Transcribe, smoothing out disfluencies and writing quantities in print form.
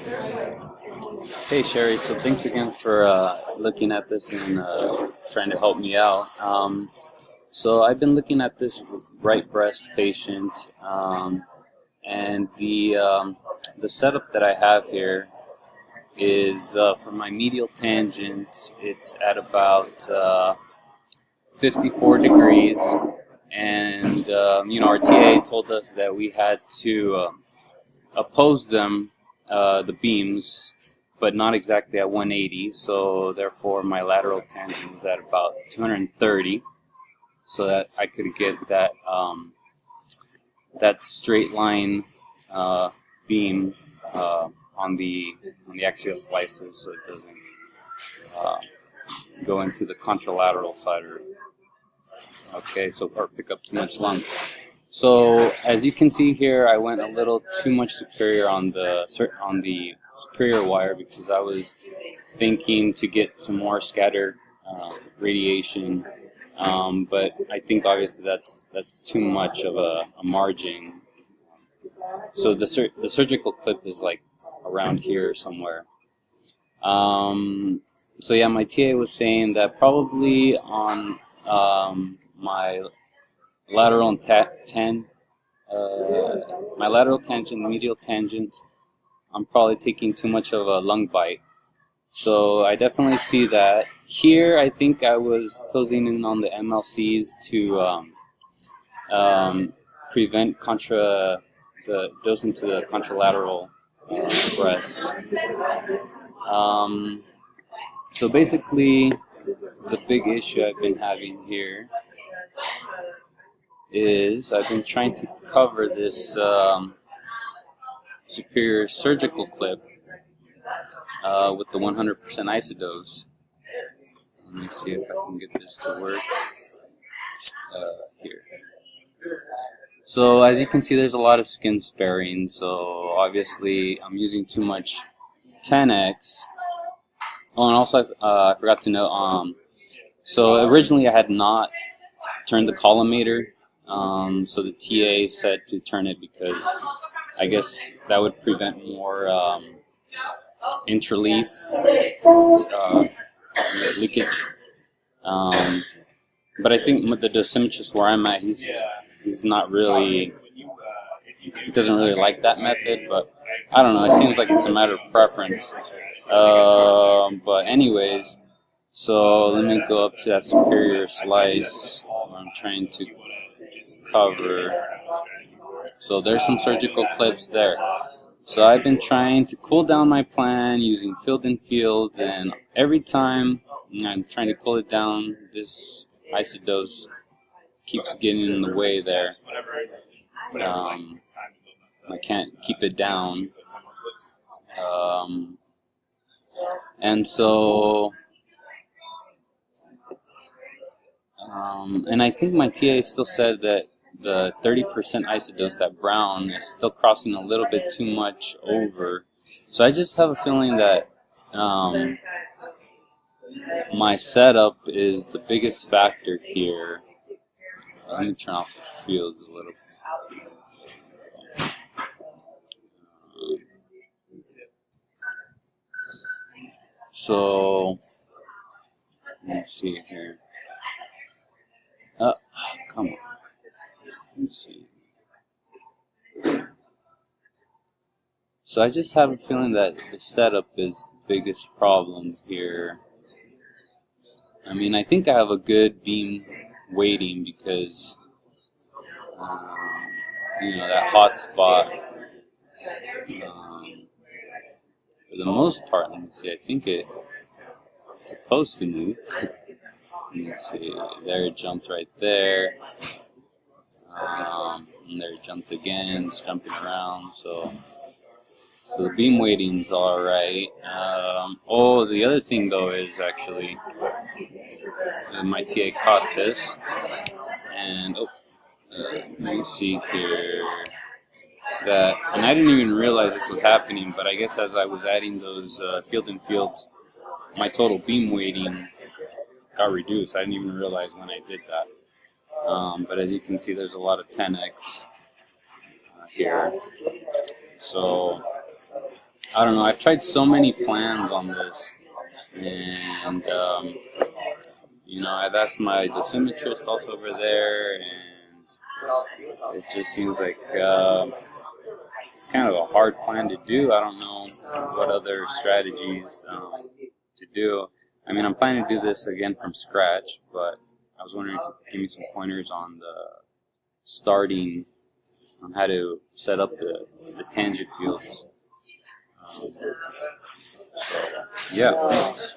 Hey Sherry, so thanks again for looking at this and trying to help me out. So I've been looking at this right breast patient, and the setup that I have here is for my medial tangent. It's at about 54 degrees, and our TA told us that we had to oppose them, the beams, but not exactly at 180, so therefore my lateral tangent was at about 230, so that I could get that straight line beam on the axial slices, so it doesn't uh, go into the contralateral side, or pick up too much lung. So as you can see here, I went a little too much superior on the superior wire because I was thinking to get some more scattered radiation, but I think obviously that's too much of a margin. So the surgical clip is like around here somewhere. So yeah, my TA was saying that probably on my lateral my lateral tangent, medial tangent, I'm probably taking too much of a lung bite. So I definitely see that. Here, I think I was closing in on the MLCs to prevent the dose into the contralateral breast. So basically, the big issue I've been having here is I've been trying to cover this superior surgical clip with the 100% isodose. Let me see if I can get this to work here. So as you can see, there's a lot of skin sparing, so obviously I'm using too much 10x. Oh, and also I forgot to note, so originally I had not turned the collimator. So the TA said to turn it because I guess that would prevent more interleaf leakage. But I think the dosimetrist where I'm at, he's not really, he doesn't really like that method, but I don't know, it seems like it's a matter of preference. But anyways, so let me go up to that superior slice where I'm trying to cover. So there's some surgical clips there. So I've been trying to cool down my plan using field and fields, and every time I'm trying to cool it down, this isodose keeps getting in the way there. I can't keep it down. And so, and I think my TA still said that the 30% isodose, that brown, is still crossing a little bit too much over. So I just have a feeling that my setup is the biggest factor here. Let me turn off the fields a little. So, let me see here. Come on. Let's see. So I just have a feeling that the setup is the biggest problem here. I mean, I think I have a good beam weighting because, that hot spot, for the most part, let me see, I think it's supposed to move. Let me see, there it jumped right there. And there it jumped again, it's jumping around, so the beam weighting's alright. The other thing though is actually, my TA caught this, and let me see here, and I didn't even realize this was happening, but I guess as I was adding those field and fields, my total beam weighting got reduced. I didn't even realize when I did that. But as you can see, there's a lot of 10x here. So I don't know. I've tried so many plans on this, and I've asked my dosimetrist also over there, and it just seems like it's kind of a hard plan to do. I don't know what other strategies to do. I mean, I'm planning to do this again from scratch, but I was wondering if you could give me some pointers on the starting, on how to set up the tangent fields. So, yeah, thanks.